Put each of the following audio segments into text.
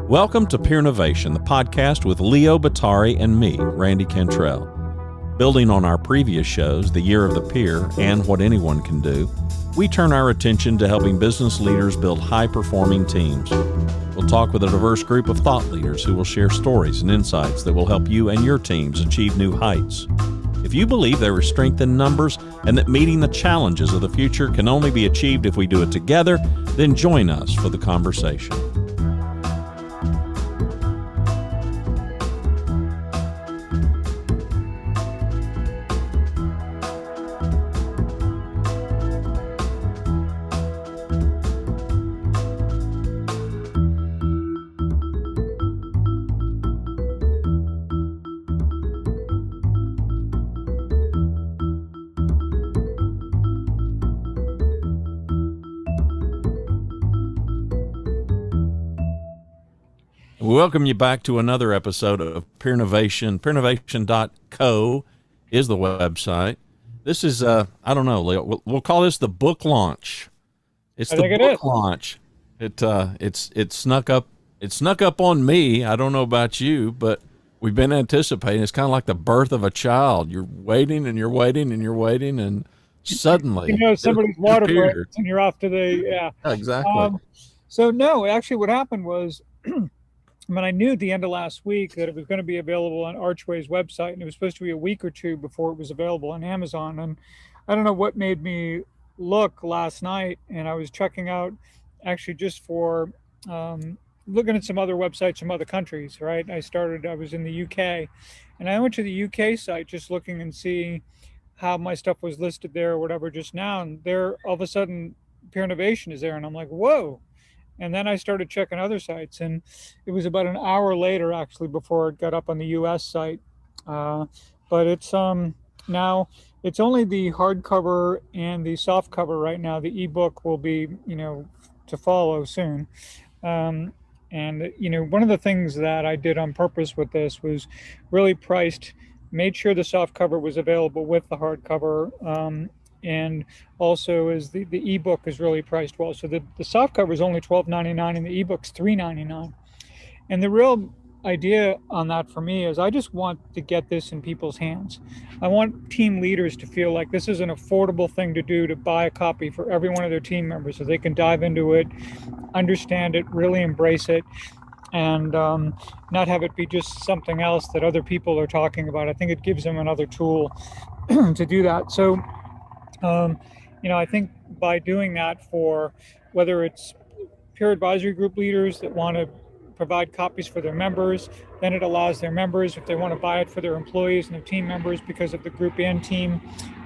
Welcome to PEERNOVATION, the podcast with Leo Batari and me, Randy Cantrell. Building on our previous shows, The Year of the Peer and What Anyone Can Do, we turn our attention to helping business leaders build high-performing teams. We'll talk with a diverse group of thought leaders who will share stories and insights that will help you and your teams achieve new heights. If you believe there is strength in numbers and that meeting the challenges of the future can only be achieved if we do it together, then join us for the conversation. We welcome you back to another episode of PEERNOVATION. PEERNOVATION.co is the website. This is, I don't know, Leo, we'll call this the book launch. It's the book launch. It snuck up on me. I don't know about you, but we've been anticipating. It's kind of like the birth of a child. You're waiting and you're waiting and you're waiting, and suddenly somebody's water breaks and you're off to the yeah, exactly. So no, actually what happened was I knew at the end of last week that it was going to be available on Archway's website, and it was supposed to be a week or two before it was available on Amazon. And I don't know what made me look last night, and I was checking out actually just for looking at some other websites from other countries, right? I was in the UK, and I went to the UK site just looking and seeing how my stuff was listed there or whatever just now, and there all of a sudden PEERNOVATION is there, and I'm like, whoa. And then I started checking other sites, and it was about an hour later actually before it got up on the US site. But it's now it's only the hardcover and the soft cover right now. The ebook will be, to follow soon. And one of the things that I did on purpose with this was really made sure the soft cover was available with the hardcover. And also is the ebook is really priced well. So the soft cover is only $12.99 and the ebook's $3.99. And the real idea on that for me is I just want to get this in people's hands. I want team leaders to feel like this is an affordable thing to do, to buy a copy for every one of their team members so they can dive into it, understand it, really embrace it, and not have it be just something else that other people are talking about. I think it gives them another tool to do that. So I think by doing that, for whether it's peer advisory group leaders that want to provide copies for their members, then it allows their members, if they want to buy it for their employees and their team members because of the group and team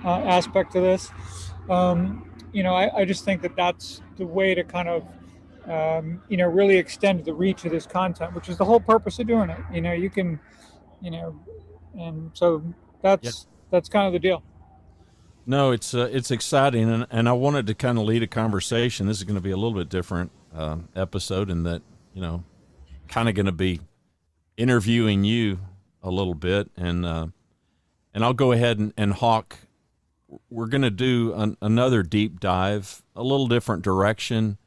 aspect of this. I just think that that's the way to kind of, really extend the reach of this content, which is the whole purpose of doing it. You can, and so that's kind of the deal. No, it's exciting, and I wanted to kind of lead a conversation. This is going to be a little bit different episode in that, kind of going to be interviewing you a little bit, and I'll go ahead and hawk. We're going to do another deep dive, a little different direction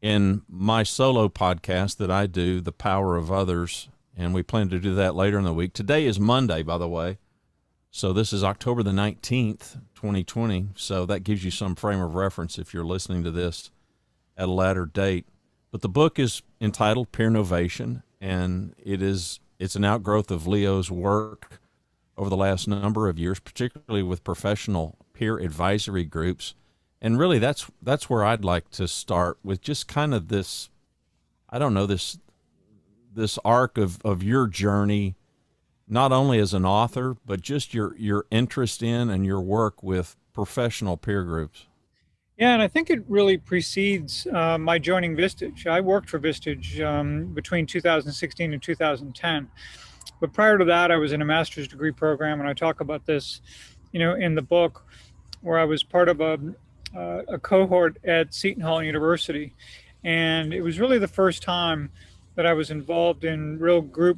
in my solo podcast that I do, The Power of Others, and we plan to do that later in the week. Today is Monday, by the way. So this is October the 19th, 2020. So that gives you some frame of reference if you're listening to this at a later date. But the book is entitled PEERNOVATION, and it's an outgrowth of Leo's work over the last number of years, particularly with professional peer advisory groups. And really that's where I'd like to start with, just kind of this, I don't know, this arc of your journey, not only as an author, but just your interest in and your work with professional peer groups. Yeah, and I think it really precedes my joining Vistage. I worked for Vistage between 2016 and 2010. But prior to that, I was in a master's degree program, and I talk about this, in the book, where I was part of a cohort at Seton Hall University. And it was really the first time that I was involved in real group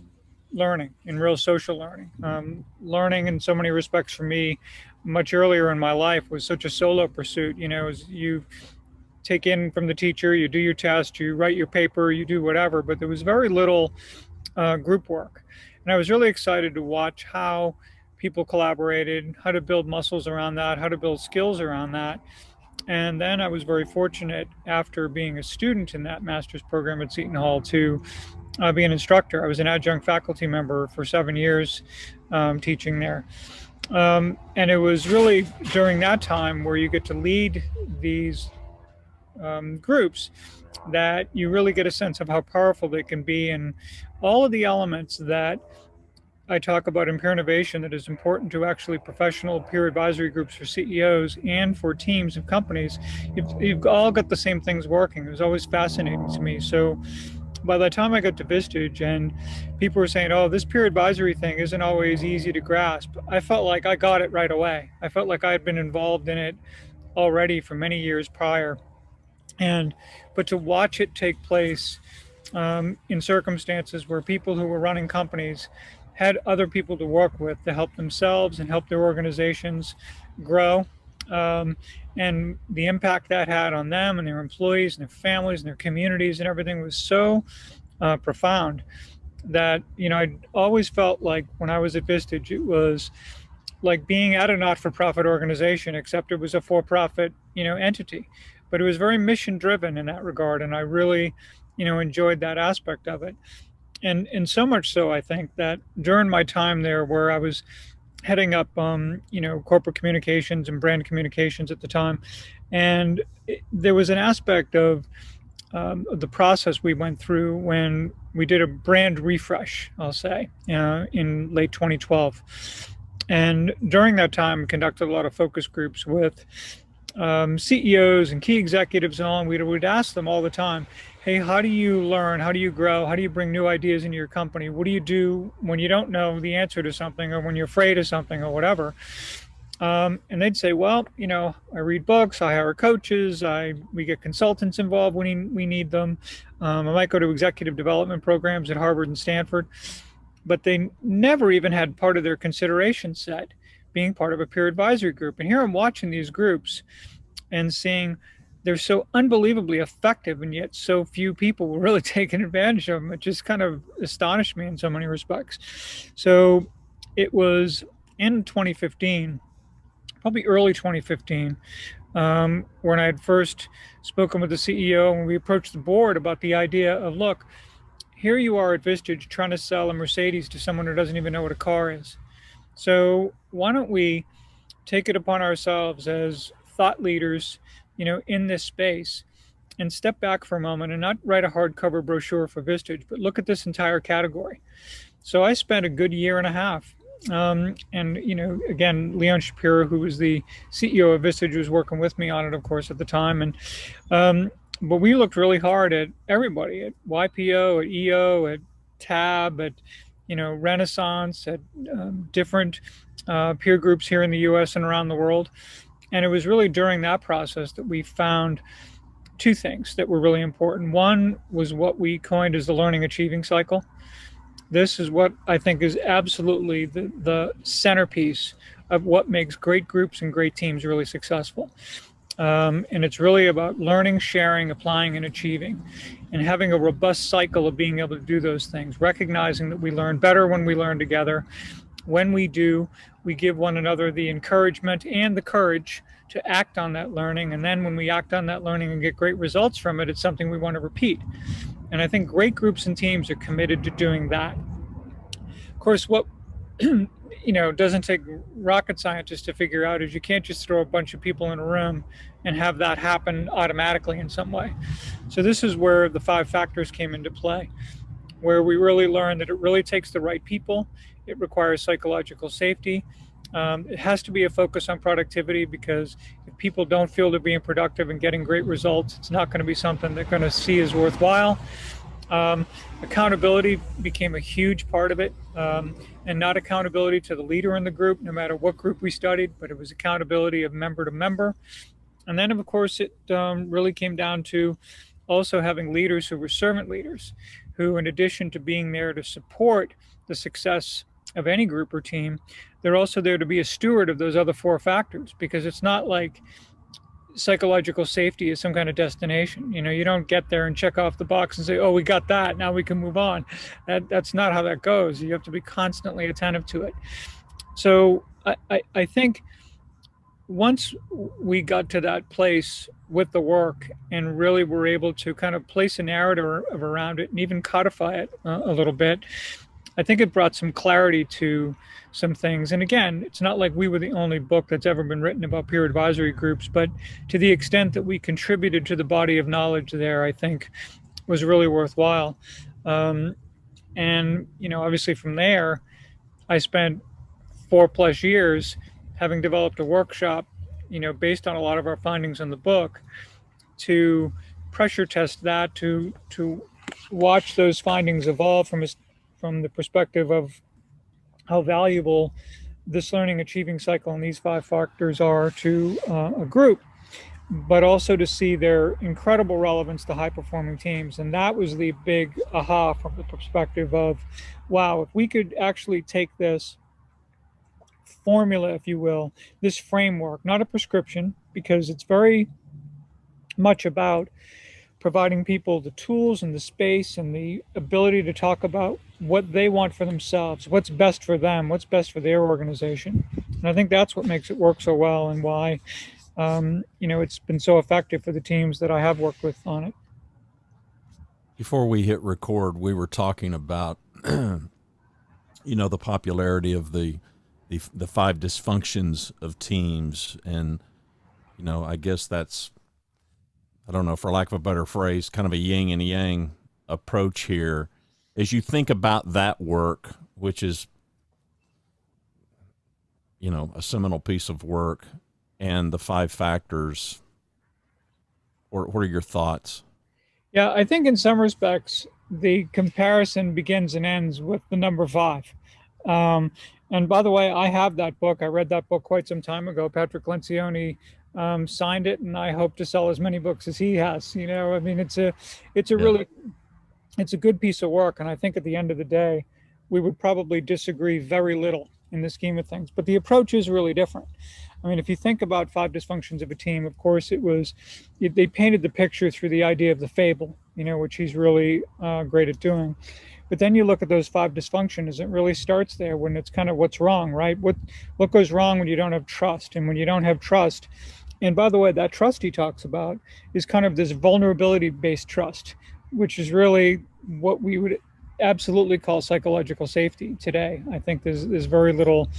learning, in real social learning. Learning in so many respects for me much earlier in my life was such a solo pursuit. As you take in from the teacher, you do your test, you write your paper, you do whatever, but there was very little group work. And I was really excited to watch how people collaborated, how to build muscles around that, how to build skills around that. And then I was very fortunate, after being a student in that master's program at Seton Hall, to be an instructor. I was an adjunct faculty member for 7 years, teaching there. And it was really during that time where you get to lead these groups that you really get a sense of how powerful they can be, and all of the elements that I talk about in PEERNOVATION that is important to actually professional peer advisory groups for CEOs and for teams of companies. You've all got the same things working. It was always fascinating to me. So by the time I got to Vistage and people were saying, oh, this peer advisory thing isn't always easy to grasp, I felt like I got it right away. I felt like I had been involved in it already for many years prior. But to watch it take place in circumstances where people who were running companies had other people to work with to help themselves and help their organizations grow, and the impact that had on them and their employees and their families and their communities and everything was so profound that, I always felt like when I was at Vistage, it was like being at a not-for-profit organization, except it was a for-profit, entity. But it was very mission-driven in that regard, and I really, enjoyed that aspect of it. And so much so, I think, that during my time there, where I was heading up, corporate communications and brand communications at the time, and there was an aspect of the process we went through when we did a brand refresh, I'll say, in late 2012. And during that time, conducted a lot of focus groups with CEOs and key executives and all, and we'd ask them all the time, hey, how do you learn? How do you grow? How do you bring new ideas into your company? What do you do when you don't know the answer to something, or when you're afraid of something, or whatever? And they'd say, well, I read books, I hire coaches, we get consultants involved when we need them. I might go to executive development programs at Harvard and Stanford. But they never even had part of their consideration set being part of a peer advisory group. And here I'm watching these groups and seeing they're so unbelievably effective, and yet so few people were really taking advantage of them. It just kind of astonished me in so many respects. So it was in 2015, probably early 2015, when I had first spoken with the CEO, and we approached the board about the idea of, look, here you are at Vistage trying to sell a Mercedes to someone who doesn't even know what a car is. So why don't we take it upon ourselves as thought leaders, in this space, and step back for a moment and not write a hardcover brochure for Vistage, but look at this entire category. So I spent a good year and a half. And, again, Leon Shapiro, who was the CEO of Vistage, was working with me on it, of course, at the time. And, but we looked really hard at everybody, at YPO, at EO, at TAB, at, Renaissance, at different peer groups here in the US and around the world. And it was really during that process that we found two things that were really important. One was what we coined as the learning achieving cycle. This is what I think is absolutely the centerpiece of what makes great groups and great teams really successful. And it's really about learning, sharing, applying, and achieving, and having a robust cycle of being able to do those things, recognizing that we learn better when we learn together. When we do, we give one another the encouragement and the courage to act on that learning. And then when we act on that learning and get great results from it, it's something we want to repeat. And I think great groups and teams are committed to doing that. Of course, what doesn't take rocket scientists to figure out is you can't just throw a bunch of people in a room and have that happen automatically in some way. So this is where the 5 factors came into play, where we really learned that it really takes the right people. It requires psychological safety. It has to be a focus on productivity, because if people don't feel they're being productive and getting great results, it's not going to be something they're going to see as worthwhile. Accountability became a huge part of it, and not accountability to the leader in the group, no matter what group we studied, but it was accountability of member to member. And then, of course, it really came down to also having leaders who were servant leaders, who, in addition to being there to support the success of any group or team, they're also there to be a steward of those other 4 factors, because it's not like psychological safety is some kind of destination. You don't get there and check off the box and say, oh, we got that, now we can move on. That's not how that goes. You have to be constantly attentive to it. So I think once we got to that place with the work and really were able to kind of place a narrative around it and even codify it a little bit, I think it brought some clarity to some things. And again, it's not like we were the only book that's ever been written about peer advisory groups, but to the extent that we contributed to the body of knowledge there, I think was really worthwhile. And, obviously from there, I spent 4+ years having developed a workshop, based on a lot of our findings in the book, to pressure test that, to watch those findings evolve from the perspective of how valuable this learning achieving cycle and these 5 factors are to a group, but also to see their incredible relevance to high performing teams. And that was the big aha from the perspective of, wow, if we could actually take this formula, if you will, this framework, not a prescription, because it's very much about providing people the tools and the space and the ability to talk about what they want for themselves, what's best for them, what's best for their organization. And I think that's what makes it work so well, and why it's been so effective for the teams that I have worked with on it. Before we hit record, we were talking about the popularity of the 5 dysfunctions of teams, and I guess that's, I don't know, for lack of a better phrase, kind of a yin and yang approach here. As you think about that work, which is, a seminal piece of work, and the 5 factors, what are your thoughts? Yeah, I think in some respects, the comparison begins and ends with the number 5. And by the way, I have that book. I read that book quite some time ago. Patrick Lencioni signed it, and I hope to sell as many books as he has. I mean, it's a really, it's a good piece of work. And I think at the end of the day, we would probably disagree very little in the scheme of things, but the approach is really different. I mean, if you think about 5 dysfunctions of a team, of course, they painted the picture through the idea of the fable, which he's really great at doing. But then you look at those 5 dysfunctions, it really starts there when it's kind of what's wrong, right? What goes wrong when you don't have trust? And when you don't have trust, and by the way, that trust he talks about is kind of this vulnerability-based trust, which is really what we would absolutely call psychological safety today. I think there's very little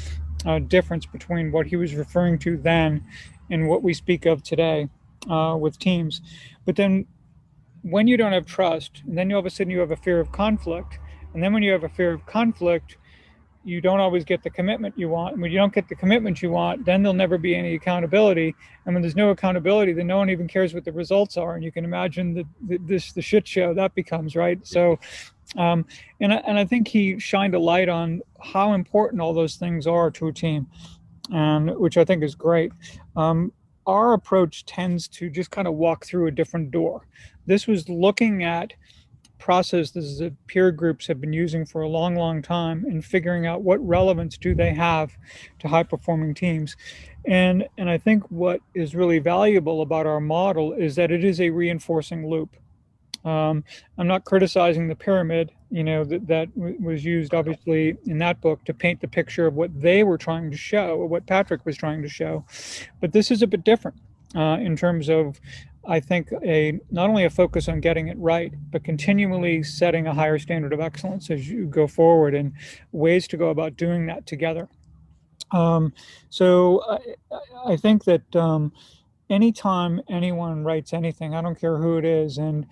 difference between what he was referring to then and what we speak of today with teams. But then when you don't have trust, and then all of a sudden you have a fear of conflict, and then when you have a fear of conflict, you don't always get the commitment you want. And when you don't get the commitment you want, then there'll never be any accountability. And when there's no accountability, then no one even cares what the results are. And you can imagine the shit show that becomes, right? So, and I think he shined a light on how important all those things are to a team, and which I think is great. Our approach tends to just kind of walk through a different door. This was looking at processes that peer groups have been using for a long, long time and figuring out what relevance do they have to high performing teams. And I think what is really valuable about our model is that it is a reinforcing loop. I'm not criticizing the pyramid, that was used obviously in that book to paint the picture of what they were trying to show, or what Patrick was trying to show. But this is a bit different in terms of, I think, not only a focus on getting it right, but continually setting a higher standard of excellence as you go forward, and ways to go about doing that together. So I think that anytime anyone writes anything, I don't care who it is, and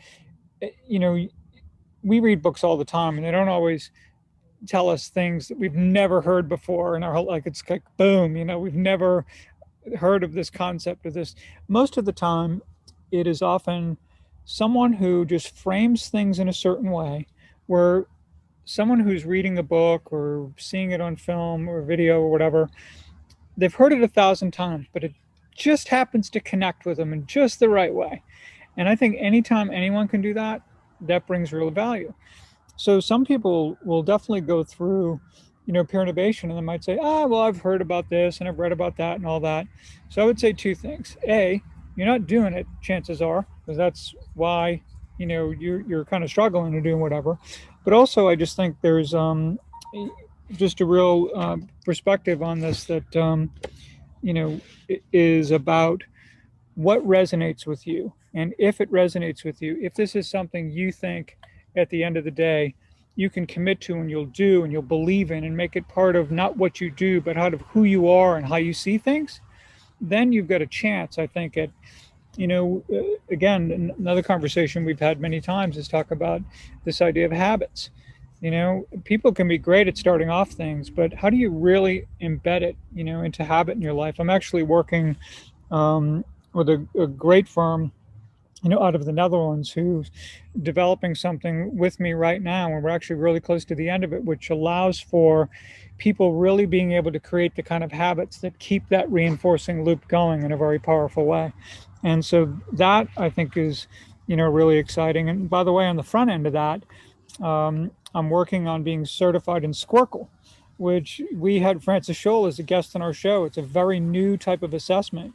we read books all the time, and they don't always tell us things that we've never heard before, and it's like boom, we've never heard of this concept of this. Most of the time, it is often someone who just frames things in a certain way, where someone who's reading a book or seeing it on film or video or whatever, they've heard it 1,000 times, but it just happens to connect with them in just the right way. And I think anytime anyone can do that, that brings real value. So some people will definitely go through, peer innovation, and they might say, well, I've heard about this and I've read about that and all that. So I would say 2 things. A, you're not doing it, chances are, because that's why, you're kind of struggling or doing whatever. But also, I just think there's just a real perspective on this that is about what resonates with you. And if it resonates with you, if this is something you think at the end of the day you can commit to and you'll do and you'll believe in and make it part of not what you do, but out of who you are and how you see things, then you've got a chance, I think, at, again, another conversation we've had many times is talk about this idea of habits. People can be great at starting off things, but how do you really embed it, into habit in your life? I'm actually working with a great firm, out of the Netherlands, who's developing something with me right now, and we're actually really close to the end of it, which allows for people really being able to create the kind of habits that keep that reinforcing loop going in a very powerful way. And so that, I think, is really exciting. And by the way, on the front end of that, I'm working on being certified in Squircle, which we had Francis Scholl as a guest on our show. It's a very new type of assessment.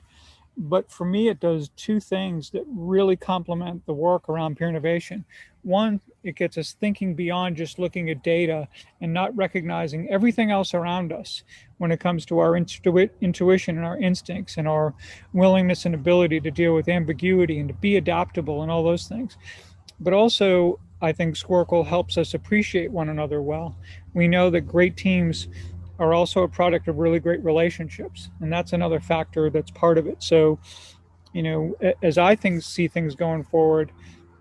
But for me, it does two things that really complement the work around peer innovation. One, it gets us thinking beyond just looking at data and not recognizing everything else around us when it comes to our intuition and our instincts and our willingness and ability to deal with ambiguity and to be adaptable and all those things. But also, I think Squircle helps us appreciate one another well. We know that great teams are also a product of really great relationships, and that's another factor that's part of it. So, as I see things going forward,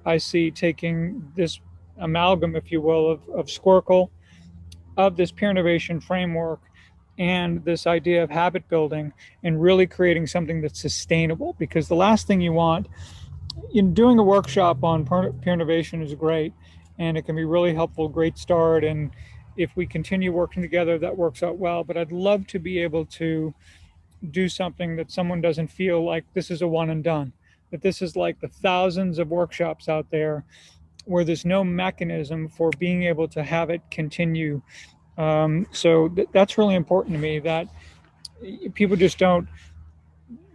I see taking this amalgam, if you will, of Squircle, of this peer innovation framework, and this idea of habit building, and really creating something that's sustainable. Because the last thing you want in doing a workshop on peer innovation is great, and it can be really helpful, great start. And if we continue working together, that works out well. But I'd love to be able to do something that someone doesn't feel like this is a one and done, that this is like the thousands of workshops out there where there's no mechanism for being able to have it continue. So that's really important to me, that people just don't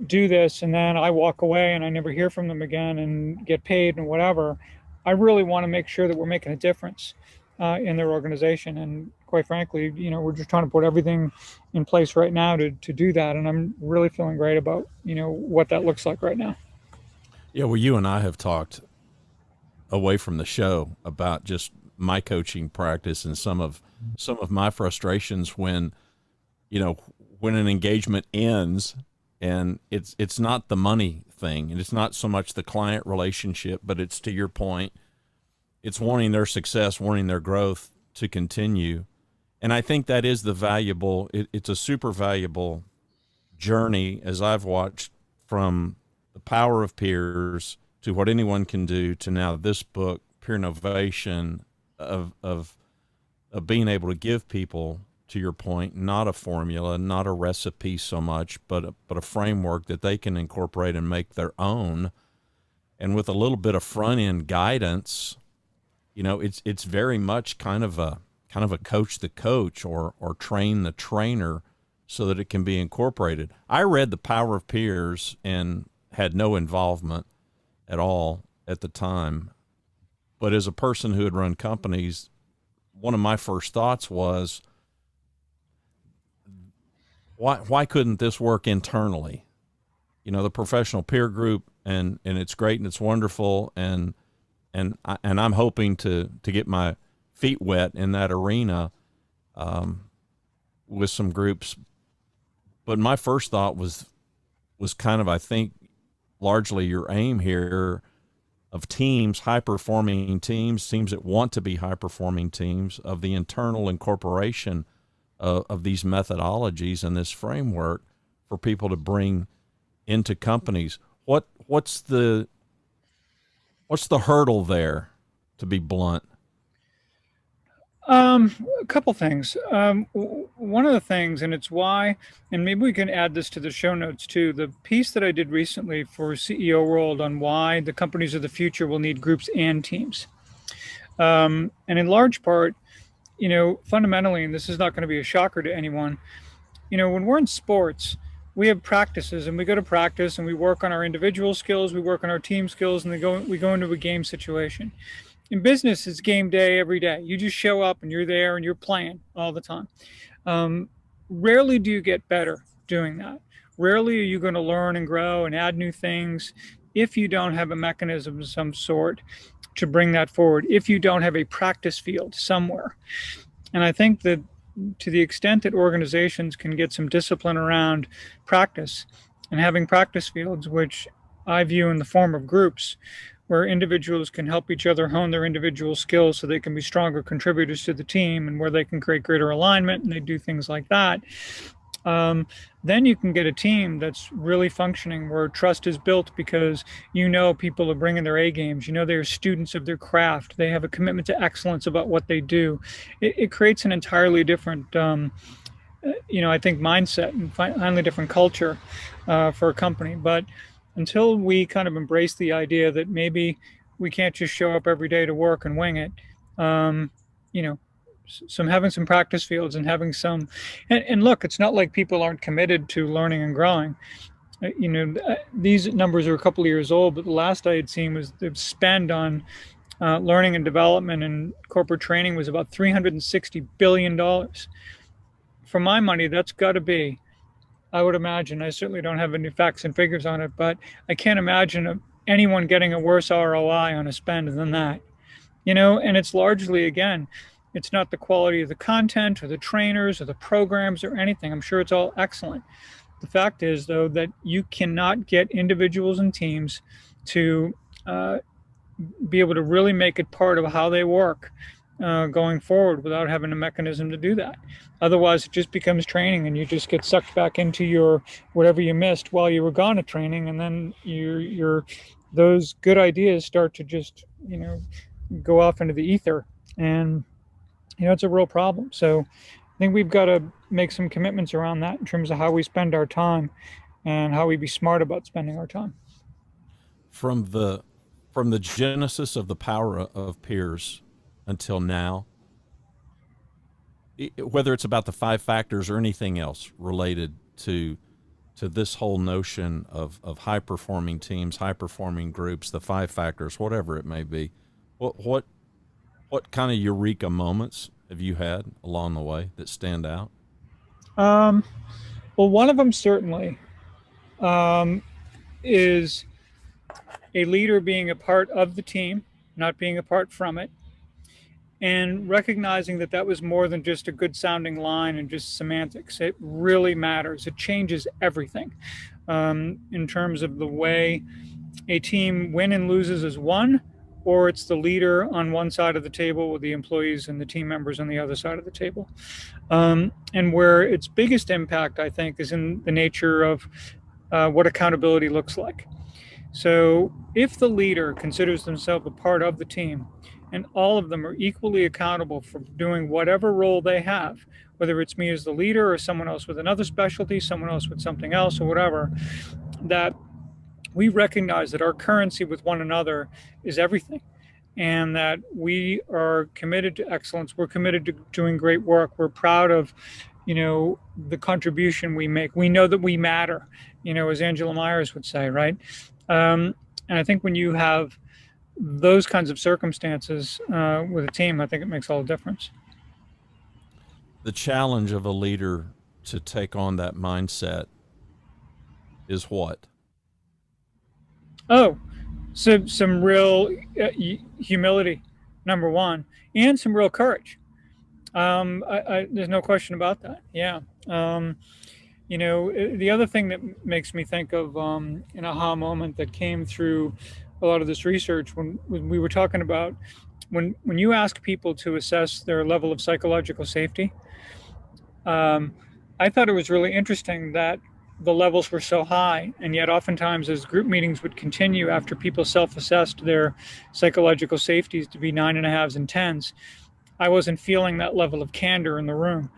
do this and then I walk away and I never hear from them again and get paid and whatever. I really want to make sure that we're making a difference in their organization. And quite frankly, we're just trying to put everything in place right now to do that. And I'm really feeling great about, what that looks like right now. Yeah, well, you and I have talked away from the show about just my coaching practice and some of my frustrations when, when an engagement ends. And it's not the money thing, and it's not so much the client relationship, but it's, to your point, it's wanting their success, wanting their growth to continue. And I think that is it's a super valuable journey, as I've watched, from the power of peers to what anyone can do to now this book, PEERNOVATION, of being able to give people, to your point, not a formula, not a recipe so much, but a framework that they can incorporate and make their own. And with a little bit of front end guidance, it's very much kind of a coach the coach or train the trainer so that it can be incorporated. I read The Power of Peers and had no involvement at all at the time. But as a person who had run companies, one of my first thoughts was, why couldn't this work internally? The professional peer group, and it's great and it's wonderful, and I'm hoping to get my feet wet in that arena with some groups. But my first thought was kind of, I think, largely your aim here of teams, high-performing teams that want to be high-performing teams, of the internal incorporation of these methodologies and this framework for people to bring into companies. What's the hurdle there, to be blunt? A couple things. One of the things, and it's why, and maybe we can add this to the show notes too, the piece that I did recently for CEO World on why the companies of the future will need groups and teams. And in large part, fundamentally, and this is not going to be a shocker to anyone, when we're in sports, we have practices, and we go to practice and we work on our individual skills, we work on our team skills, and we go into a game situation. In business, it's game day every day. You just show up and you're there and you're playing all the time. Um, Rarely do you get better doing that. Rarely are you going to learn and grow and add new things if you don't have a mechanism of some sort to bring that forward, if you don't have a practice field somewhere. And I think that to the extent that organizations can get some discipline around practice and having practice fields, which I view in the form of groups, where individuals can help each other hone their individual skills so they can be stronger contributors to the team, and where they can create greater alignment and they do things like that, then you can get a team that's really functioning, where trust is built because people are bringing their A games. They're students of their craft. They have a commitment to excellence about what they do. It creates an entirely different, I think, mindset and finally different culture for a company. But until we kind of embrace the idea that maybe we can't just show up every day to work and wing it, having some practice fields and having some, and look, it's not like people aren't committed to learning and growing. These numbers are a couple of years old, but the last I had seen was the spend on learning and development and corporate training was about $360 billion. For my money, that's got to be, I would imagine, I certainly don't have any facts and figures on it, but I can't imagine anyone getting a worse ROI on a spend than that. And it's largely, again, it's not the quality of the content or the trainers or the programs or anything. I'm sure it's all excellent. The fact is, though, that you cannot get individuals and teams to be able to really make it part of how they work going forward without having a mechanism to do that. Otherwise, it just becomes training, and you just get sucked back into your whatever you missed while you were gone at training, and then your those good ideas start to just go off into the ether, and it's a real problem. So I think we've got to make some commitments around that in terms of how we spend our time and how we be smart about spending our time. From the genesis of the power of peers until now, whether it's about the 5 factors or anything else related to this whole notion of high performing teams, high performing groups, the 5 factors, whatever it may be, what kind of eureka moments have you had along the way that stand out? Well, one of them certainly is a leader being a part of the team, not being apart from it, and recognizing that that was more than just a good sounding line and just semantics. It really matters. It changes everything in terms of the way a team win and loses as one, or it's the leader on one side of the table with the employees and the team members on the other side of the table. And where its biggest impact, I think, is in the nature of what accountability looks like. So if the leader considers themselves a part of the team, and all of them are equally accountable for doing whatever role they have, whether it's me as the leader or someone else with another specialty, someone else with something else or whatever, that we recognize that our currency with one another is everything, and that we are committed to excellence. We're committed to doing great work. We're proud of, the contribution we make. We know that we matter, as Angela Myers would say, right? And I think when you have those kinds of circumstances with a team, I think it makes all the difference. The challenge of a leader to take on that mindset is what? Oh, so some real humility, number one, and some real courage. There's no question about that. Yeah. The other thing that makes me think of an aha moment that came through a lot of this research when we were talking about when you ask people to assess their level of psychological safety, I thought it was really interesting that the levels were so high, and yet oftentimes as group meetings would continue after people self-assessed their psychological safeties to be 9.5s and 10s, I wasn't feeling that level of candor in the room,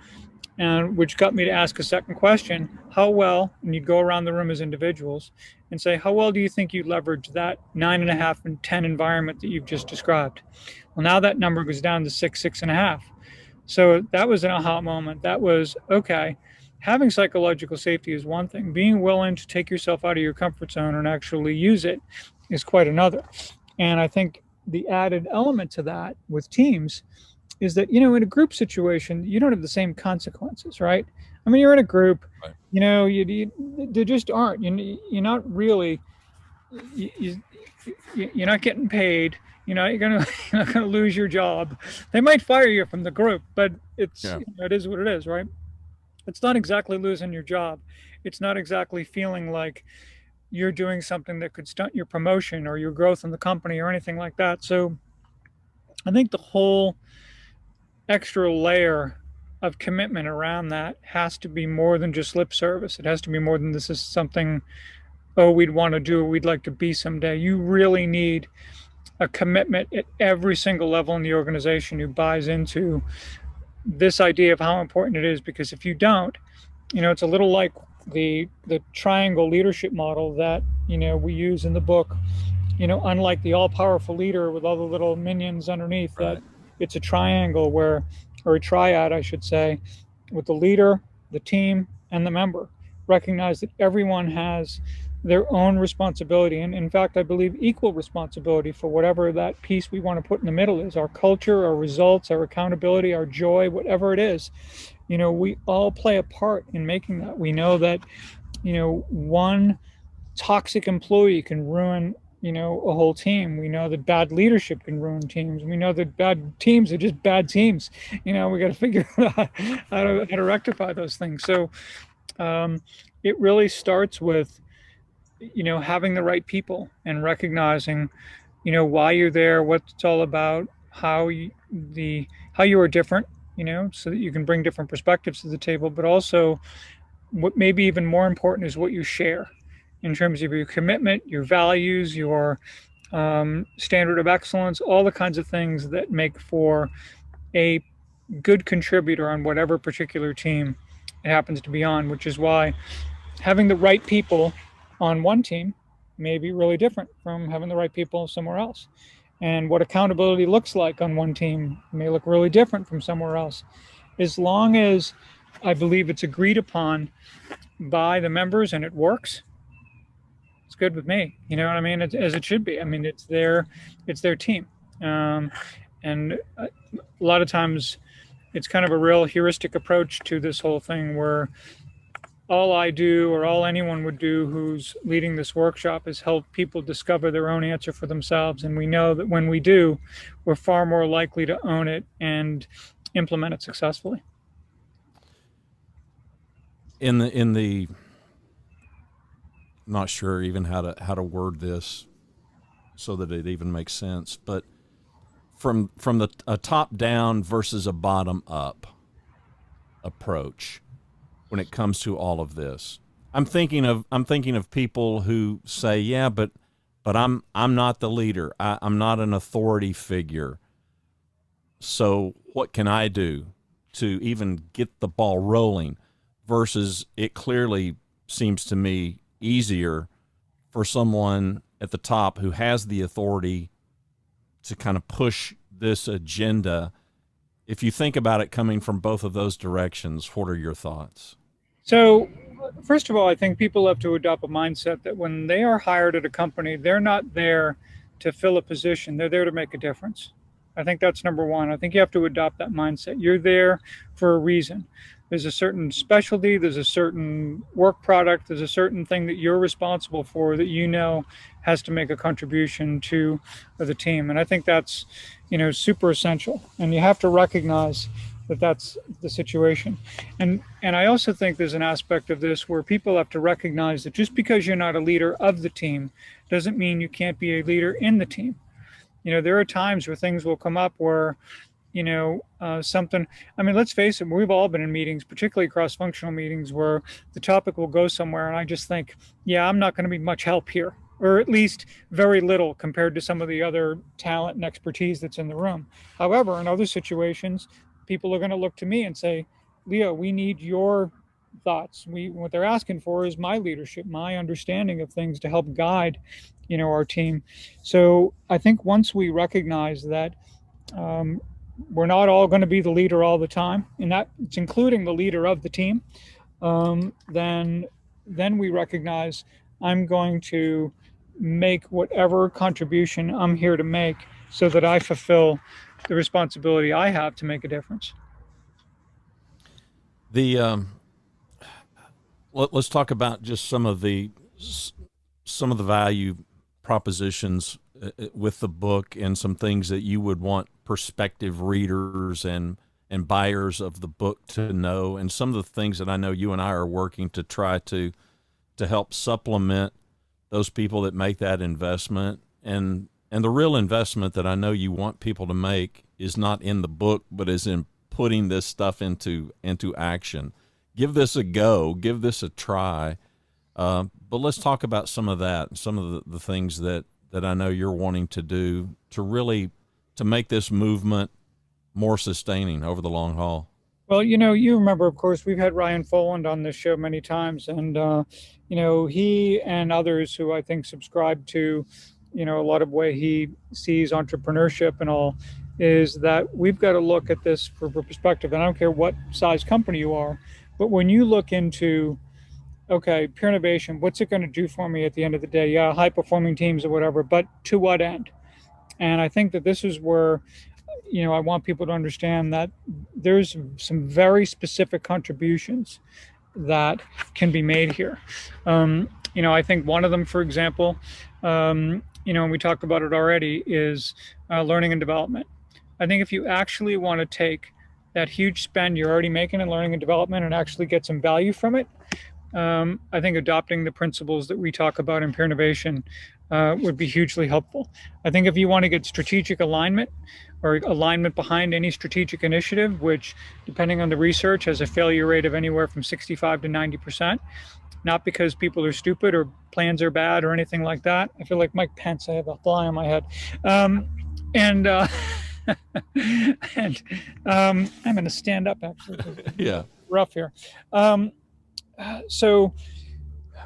and which got me to ask a second question: how well, and you'd go around the room as individuals and say, how well do you think you leverage that 9.5 and 10 environment that you've just described? Well, now that number goes down to 6.5. So that was an aha moment. That was, okay, having psychological safety is one thing. Being willing to take yourself out of your comfort zone and actually use it is quite another. And I think the added element to that with teams is that, in a group situation, you don't have the same consequences, right? I mean, you're in a group, Right. they just aren't. You're not really, you, you're not getting paid. You're not gonna lose your job. They might fire you from the group, but Yeah. it is what it is, right? It's not exactly losing your job. It's not exactly feeling like you're doing something that could stunt your promotion or your growth in the company or anything like that. So I think the whole extra layer of commitment around that has to be more than just lip service. It has to be more than this is something, oh, we'd want to do or we'd like to be someday. You really need a commitment at every single level in the organization who buys into this idea of how important it is. Because if you don't, it's a little like the triangle leadership model that we use in the book. Unlike the all-powerful leader with all the little minions underneath, that Right. it's a triangle or a triad, I should say, with the leader, the team, and the member. Recognize that everyone has their own responsibility, and in fact, I believe equal responsibility for whatever that piece we want to put in the middle is: our culture, our results, our accountability, our joy, whatever it is. We all play a part in making that. We know that, one toxic employee can ruin a whole team. We know that bad leadership can ruin teams. We know that bad teams are just bad teams. We got to figure out how to rectify those things. So it really starts with having the right people and recognizing why you're there, what it's all about, how you are different, so that you can bring different perspectives to the table. But also, what may be even more important is what you share in terms of your commitment, your values, your standard of excellence, all the kinds of things that make for a good contributor on whatever particular team it happens to be on, which is why having the right people on one team may be really different from having the right people somewhere else. And what accountability looks like on one team may look really different from somewhere else. As long as I believe it's agreed upon by the members and it works, it's good with me. You know what I mean? As it should be. I mean, it's their team. And a lot of times it's kind of a real heuristic approach to this whole thing where all I do or all anyone would do who's leading this workshop is help people discover their own answer for themselves. And we know that when we do, we're far more likely to own it and implement it successfully. In the I'm not sure even how to word this so that it even makes sense, but from a top down versus a bottom up approach when it comes to all of this. I'm thinking of people who say, yeah, but I'm not the leader. I'm not an authority figure. So what can I do to even get the ball rolling? Versus it clearly seems to me easier for someone at the top who has the authority to kind of push this agenda. If you think about it coming from both of those directions, what are your thoughts? So, first of all, I think people have to adopt a mindset that when they are hired at a company, they're not there to fill a position, they're there to make a difference. I think that's number one. I think you have to adopt that mindset. You're there for a reason. There's a certain specialty, there's a certain work product, there's a certain thing that you're responsible for that has to make a contribution to the team. And I think that's, super essential. And you have to recognize that that's the situation. And I also think there's an aspect of this where people have to recognize that just because you're not a leader of the team doesn't mean you can't be a leader in the team. There are times where things will come up where something, I mean, let's face it, we've all been in meetings, particularly cross-functional meetings, where the topic will go somewhere and I just think, yeah, I'm not going to be much help here, or at least very little compared to some of the other talent and expertise that's in the room. However, in other situations, people are going to look to me and say, Leo, we need your thoughts. What they're asking for is my leadership, my understanding of things to help guide, our team. So I think once we recognize that, we're not all going to be the leader all the time, and that it's including the leader of the team. then we recognize I'm going to make whatever contribution I'm here to make so that I fulfill the responsibility I have to make a difference. The let's talk about just some of the value propositions with the book, and some things that you would want prospective readers and buyers of the book to know, and some of the things that I know you and I are working to try to help supplement those people that make that investment. And the real investment that I know you want people to make is not in the book, but is in putting this stuff into action. Give this a go, give this a try. But let's talk about some of that, some of the things that I know you're wanting to do to really to make this movement more sustaining over the long haul. Well, you remember, of course, we've had Ryan Foland on this show many times, and he and others who I think subscribe to, a lot of way he sees entrepreneurship and all, is that we've got to look at this from a perspective. And I don't care what size company you are, but when you look into, okay, PEERNOVATION, what's it going to do for me at the end of the day? Yeah, high performing teams or whatever, but to what end? And I think that this is where, I want people to understand that there's some very specific contributions that can be made here. I think one of them, for example, and we talked about it already, is learning and development. I think if you actually want to take that huge spend you're already making in learning and development and actually get some value from it, I think adopting the principles that we talk about in PEERNOVATION would be hugely helpful. I think if you want to get strategic alignment or alignment behind any strategic initiative, which depending on the research has a failure rate of anywhere from 65 to 90%, not because people are stupid or plans are bad or anything like that. I feel like Mike Pence, I have a fly on my head. And I'm going to stand up actually. Yeah. Rough here. So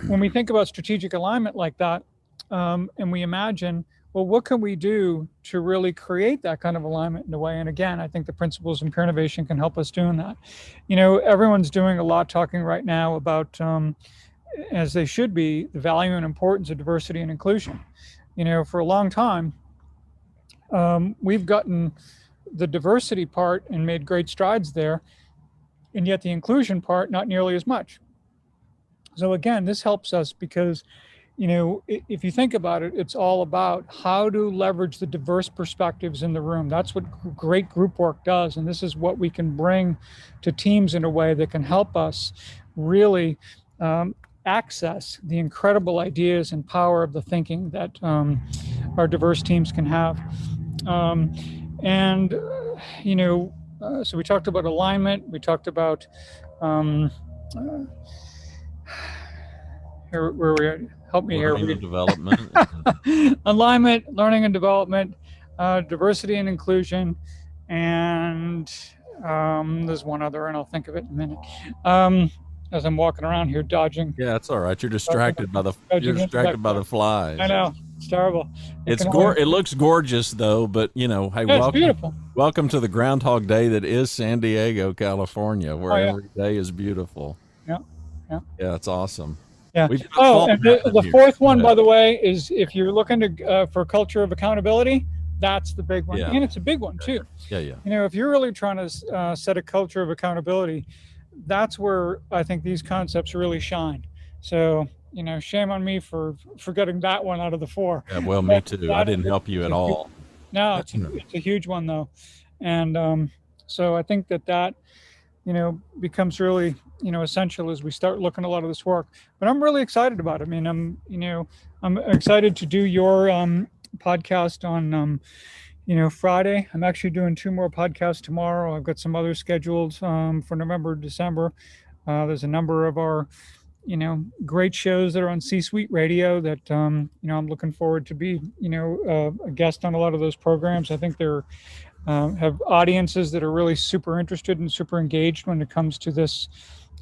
when we think about strategic alignment like that, and we imagine, well, what can we do to really create that kind of alignment in a way? And again, I think the principles in PEERNOVATION can help us doing that. Everyone's doing a lot talking right now about, as they should be, the value and importance of diversity and inclusion. For a long time, we've gotten the diversity part and made great strides there, and yet the inclusion part, not nearly as much. So again, this helps us because, if you think about it, it's all about how to leverage the diverse perspectives in the room. That's what great group work does. And this is what we can bring to teams in a way that can help us really access the incredible ideas and power of the thinking that our diverse teams can have. So we talked about alignment. We talked about where we are. Help me here. Learning and development. Alignment, learning and development, diversity and inclusion, and there's one other, and I'll think of it in a minute. As I'm walking around here dodging. Yeah, it's all right. You're distracted by the flies. I know. It's terrible. It looks gorgeous though, but hey, it's beautiful. Welcome to the Groundhog Day that is San Diego, California, where every day is beautiful. Yeah. Yeah, it's awesome. Yeah. And the fourth one, by the way, is if you're looking to for a culture of accountability, that's the big one. Yeah. And it's a big one too. Yeah. If you're really trying to set a culture of accountability, that's where I think these concepts really shine. So, shame on me for getting that one out of the four. Yeah, well, me too. I didn't help you at all. No, it's a huge one though. And so I think that becomes really, essential as we start looking at a lot of this work. But I'm really excited about it. I mean, I'm excited to do your podcast on Friday. I'm actually doing 2 more podcasts tomorrow. I've got some others scheduled for November, December. There's a number of our, great shows that are on C-Suite Radio that, I'm looking forward to be, a guest on a lot of those programs. I think they're have audiences that are really super interested and super engaged when it comes to this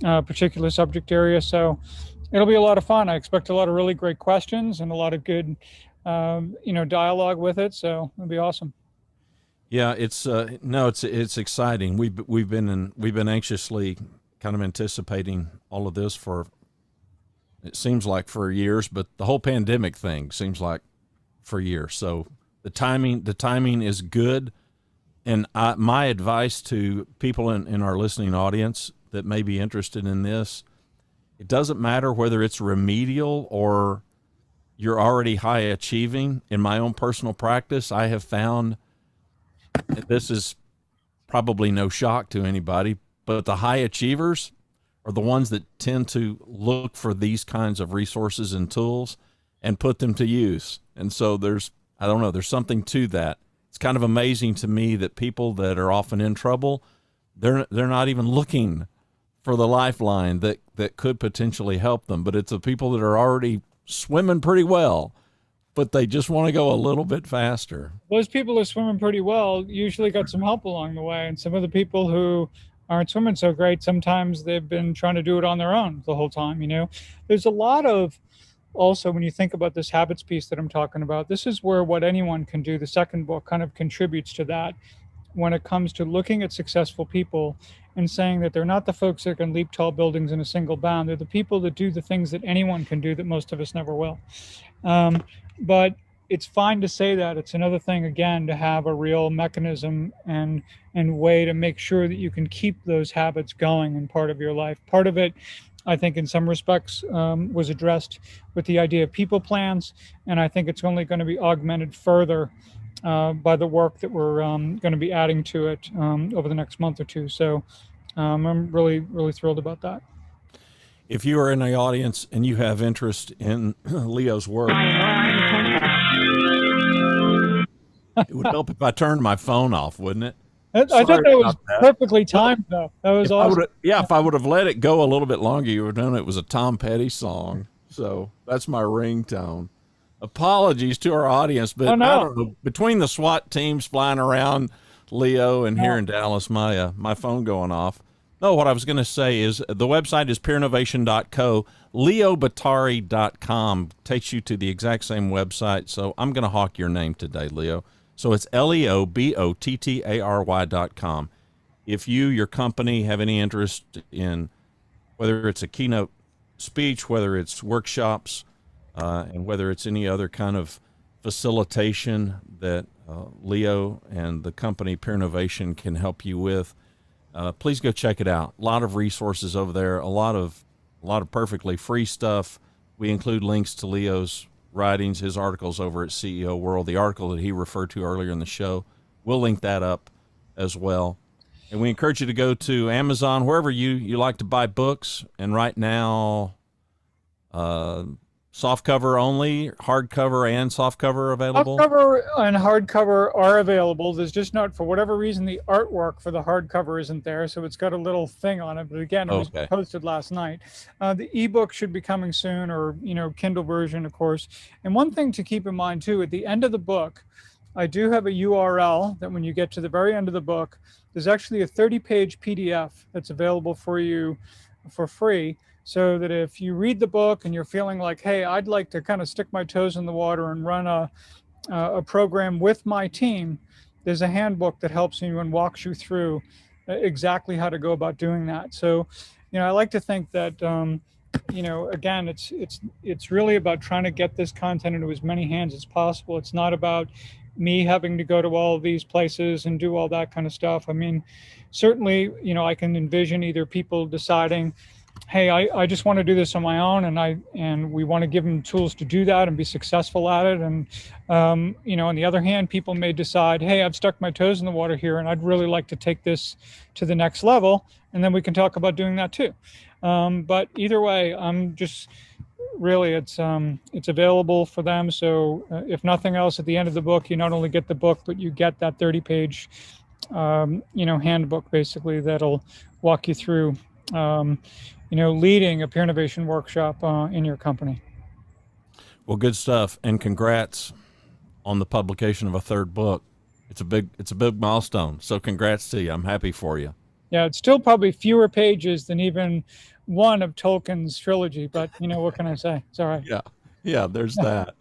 particular subject area. So it'll be a lot of fun. I expect a lot of really great questions and a lot of good dialogue with it. So it'll be awesome. Yeah, it's exciting. We've been anxiously kind of anticipating all of this for, it seems like for years, but the whole pandemic thing seems like for years. So the timing is good. And my advice to people in our listening audience that may be interested in this, it doesn't matter whether it's remedial or you're already high achieving. In my own personal practice, I have found, this is probably no shock to anybody, but the high achievers are the ones that tend to look for these kinds of resources and tools and put them to use. And so there's something to that. It's kind of amazing to me that people that are often in trouble, they're not even looking for the lifeline that could potentially help them, but it's the people that are already swimming pretty well, but they just want to go a little bit faster. Those people who are swimming pretty well usually got some help along the way. And some of the people who aren't swimming so great, sometimes they've been trying to do it on their own the whole time. There's a lot of, also, when you think about this habits piece that I'm talking about, this is where What Anyone Can Do, the second book, kind of contributes to that when it comes to looking at successful people and saying that they're not the folks that can leap tall buildings in a single bound. They're the people that do the things that anyone can do that most of us never will. But it's fine to say that. It's another thing, again, to have a real mechanism and way to make sure that you can keep those habits going in part of your life. Part of it, I think, in some respects, was addressed with the idea of people plans, and I think it's only going to be augmented further by the work that we're going to be adding to it over the next month or two. So I'm really, really thrilled about that. If you are in the audience and you have interest in Leo's work, it would help if I turned my phone off, wouldn't it? I thought that was perfectly timed, though. That was awesome. If I would have let it go a little bit longer, you would have known it was a Tom Petty song. So that's my ringtone. Apologies to our audience, but I don't know, between the SWAT teams flying around Leo and here in Dallas, my phone going off. No, what I was going to say is the website is PEERNOVATION.co. LeoBatari.com takes you to the exact same website. So I'm going to hawk your name today, Leo. So it's LeoBottary.com. If you, your company, have any interest in whether it's a keynote speech, whether it's workshops, and whether it's any other kind of facilitation that Leo and the company PEERNOVATION can help you with, please go check it out. A lot of resources over there, a lot of perfectly free stuff. We include links to Leo's writings, his articles over at CEO World, the article that he referred to earlier in the show. We'll link that up as well. And we encourage you to go to Amazon, wherever you like to buy books. And right now, softcover only, hardcover and softcover available? Softcover and hardcover are available. There's just not, for whatever reason, the artwork for the hardcover isn't there, so it's got a little thing on it. But again, it was posted last night. The ebook should be coming soon, or Kindle version, of course. And one thing to keep in mind too, at the end of the book, I do have a URL that when you get to the very end of the book, there's actually a 30-page PDF that's available for you for free. So that if you read the book and you're feeling like, hey, I'd like to kind of stick my toes in the water and run a program with my team, there's a handbook that helps you and walks you through exactly how to go about doing that. So, I like to think that, again, it's really about trying to get this content into as many hands as possible. It's not about me having to go to all of these places and do all that kind of stuff. I mean, certainly, I can envision either people deciding, hey, I just want to do this on my own, and we want to give them tools to do that and be successful at it. And on the other hand, people may decide, hey, I've stuck my toes in the water here, and I'd really like to take this to the next level, and then we can talk about doing that too. But either way, I'm just really it's available for them. So if nothing else, at the end of the book, you not only get the book, but you get that 30-page handbook basically that'll walk you through leading a PEERNOVATION workshop in your company. Well, good stuff, and congrats on the publication of a third book. It's a big milestone. So congrats to you. I'm happy for you. Yeah, it's still probably fewer pages than even one of Tolkien's trilogy, but what can I say? It's all right. Yeah, there's that.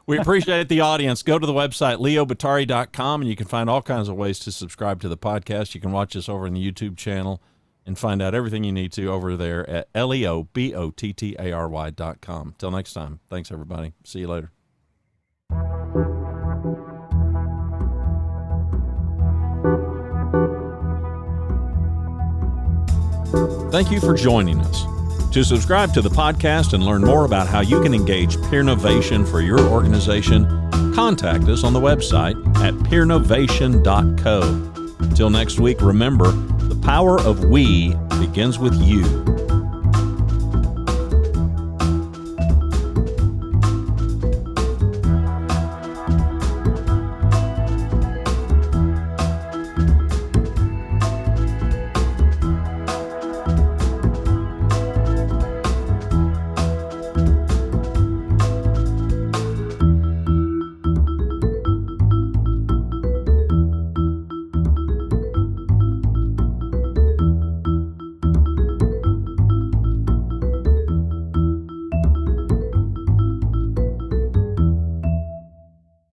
We appreciate the audience. Go to the website, leobatari.com, and you can find all kinds of ways to subscribe to the podcast. You can watch us over on the YouTube channel and find out everything you need to over there at leobottary.com. Till next time, thanks everybody. See you later. Thank you for joining us. To subscribe to the podcast and learn more about how you can engage PEERNOVATION for your organization, contact us on the website at PEERNOVATION.co. Till next week, remember, the power of we begins with you.